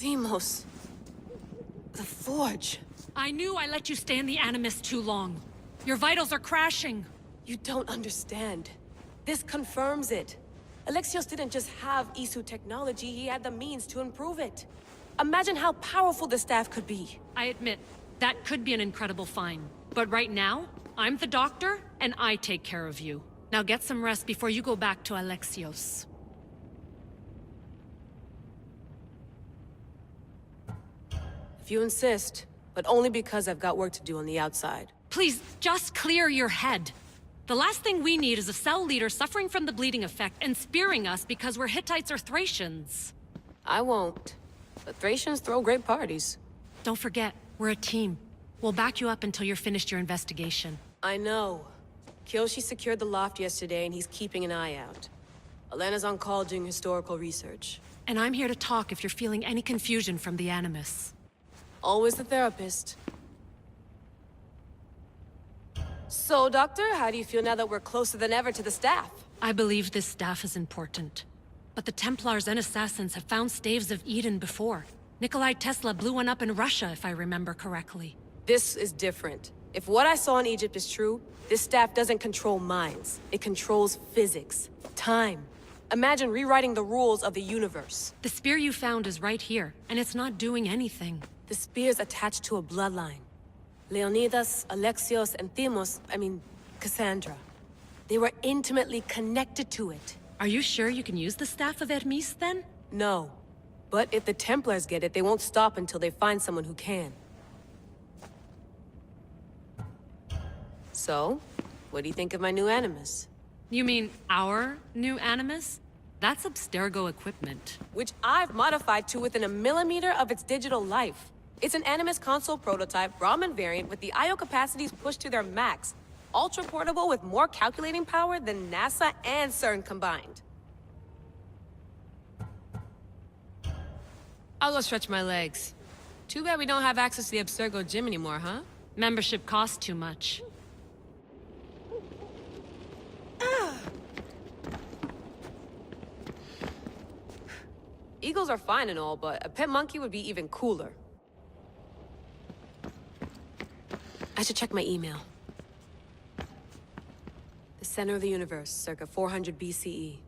Deimos. The Forge. I knew I let you stay in the Animus too long. Your vitals are crashing. You don't understand. This confirms it. Alexios didn't just have Isu technology, he had the means to improve it. Imagine how powerful the staff could be. I admit, that could be an incredible find. But right now, I'm the doctor, and I take care of you. Now get some rest before you go back to Alexios. If you insist, but only because I've got work to do on the outside. Please, just clear your head. The last thing we need is a cell leader suffering from the bleeding effect and spearing us because we're Hittites or Thracians. I won't. The Thracians throw great parties. Don't forget, we're a team. We'll back you up until you're finished your investigation. I know. Kyoshi secured the loft yesterday and he's keeping an eye out. Elena's on call doing historical research. And I'm here to talk if you're feeling any confusion from the Animus. Always the therapist. So, Doctor, how do you feel now that we're closer than ever to the staff? I believe this staff is important. But the Templars and Assassins have found staves of Eden before. Nikolai Tesla blew one up in Russia, if I remember correctly. This is different. If what I saw in Egypt is true, this staff doesn't control minds. It controls physics, time. Imagine rewriting the rules of the universe. The spear you found is right here, and it's not doing anything. The spear's attached to a bloodline. Leonidas, Alexios, and Cassandra. They were intimately connected to it. Are you sure you can use the Staff of Hermes, then? No. But if the Templars get it, they won't stop until they find someone who can. So, what do you think of my new Animus? You mean our new Animus? That's Abstergo equipment. Which I've modified to within a millimeter of its digital life. It's an Animus console prototype, Raman variant with the I/O capacities pushed to their max. Ultra portable with more calculating power than NASA and CERN combined. I'll go stretch my legs. Too bad we don't have access to the Abstergo gym anymore, huh? Membership costs too much. Eagles are fine and all, but a pet monkey would be even cooler. I should check my email. The center of the universe, circa 400 BCE.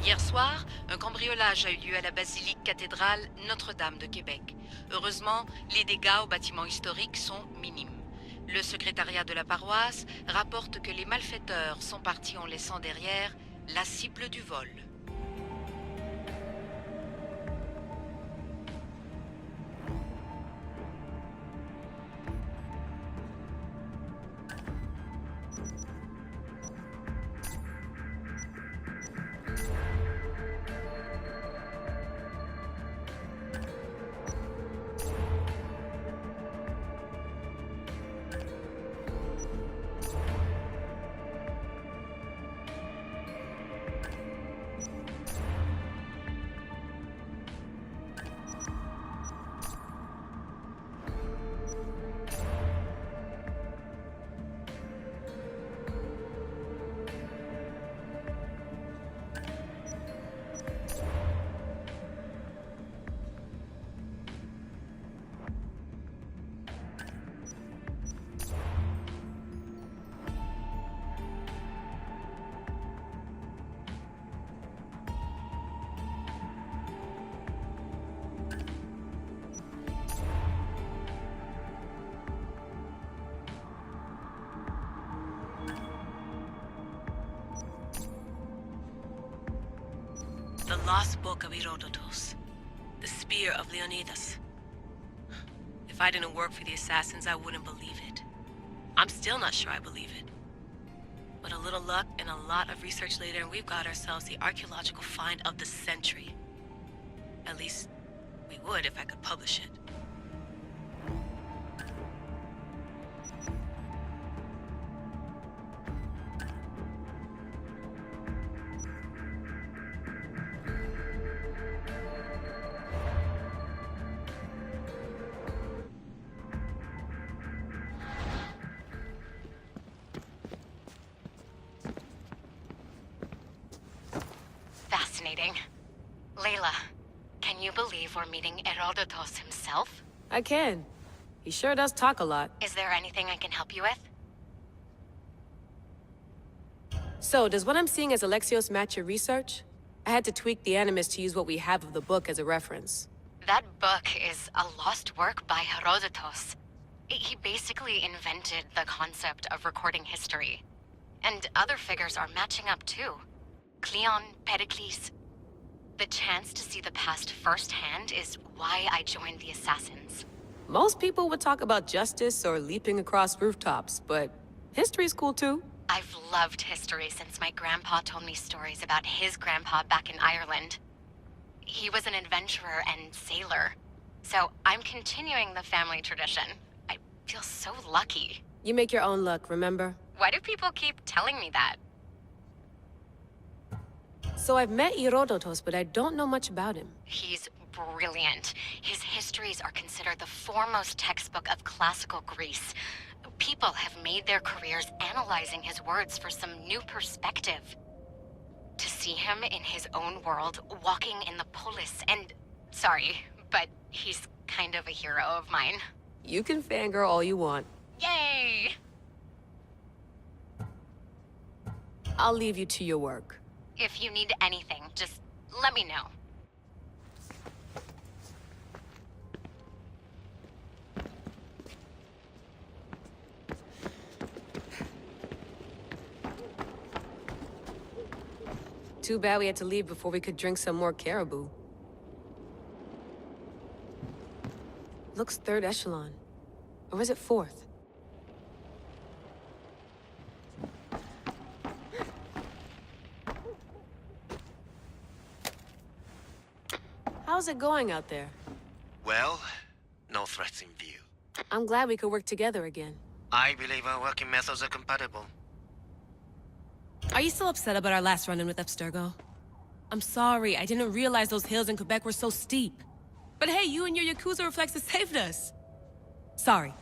Hier soir, un cambriolage a eu lieu à la basilique cathédrale Notre-Dame de Québec. Heureusement, les dégâts au bâtiment historique sont minimes. Le secrétariat de la paroisse rapporte que les malfaiteurs sont partis en laissant derrière la cible du vol. The Lost Book of Herodotus. The Spear of Leonidas. If I didn't work for the assassins, I wouldn't believe it. I'm still not sure I believe it. But a little luck and a lot of research later, and we've got ourselves the archaeological find of the century. At least, we would if I could publish it. Fascinating. Layla, can you believe we're meeting Herodotus himself? I can. He sure does talk a lot. Is there anything I can help you with? So, does what I'm seeing as Alexios match your research? I had to tweak the Animus to use what we have of the book as a reference. That book is a lost work by Herodotus. He basically invented the concept of recording history. And other figures are matching up too. Cleon, Pericles. The chance to see the past firsthand is why I joined the Assassins. Most people would talk about justice or leaping across rooftops, but history's cool too. I've loved history since my grandpa told me stories about his grandpa back in Ireland. He was an adventurer and sailor. So I'm continuing the family tradition. I feel so lucky. You make your own luck, remember? Why do people keep telling me that? So I've met Herodotus, but I don't know much about him. He's brilliant. His histories are considered the foremost textbook of classical Greece. People have made their careers analyzing his words for some new perspective. To see him in his own world, walking in the polis, and... Sorry, but he's kind of a hero of mine. You can fangirl all you want. Yay! I'll leave you to your work. If you need anything, just let me know. Too bad we had to leave before we could drink some more caribou. Looks third echelon. Or is it fourth? How's it going out there? Well, no threats in view. I'm glad we could work together again. I believe our working methods are compatible. Are you still upset about our last run-in with Abstergo? I'm sorry, I didn't realize those hills in Quebec were so steep. But hey, you and your Yakuza reflexes saved us. Sorry,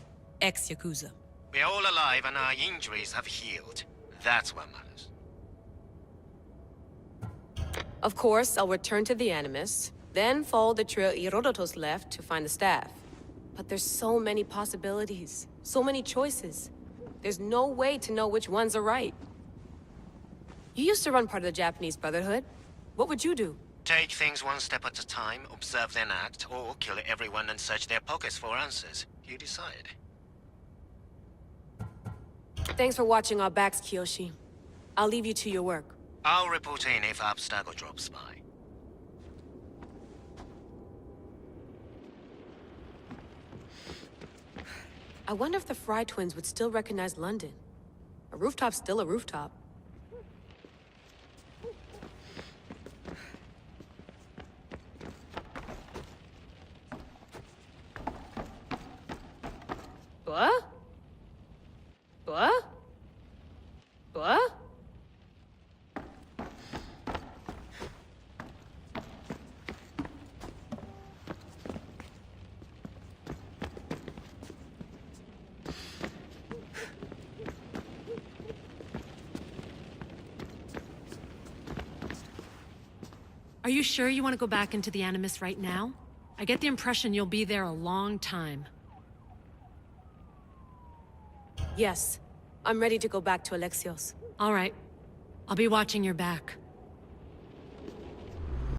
ex-Yakuza. We're all alive and our injuries have healed. That's what matters. Of course, I'll return to the Animus, then follow the trail Herodotus left to find the staff. But there's so many possibilities, so many choices. There's no way to know which ones are right. You used to run part of the Japanese Brotherhood. What would you do? Take things one step at a time, observe then act, or kill everyone and search their pockets for answers. You decide. Thanks for watching our backs, Kiyoshi. I'll leave you to your work. I'll report in if Abstergo drops by. I wonder if the Fry twins would still recognize London. A rooftop's still a rooftop. What? What? What? Are you sure you want to go back into the Animus right now? I get the impression you'll be there a long time. Yes. I'm ready to go back to Alexios. All right. I'll be watching your back.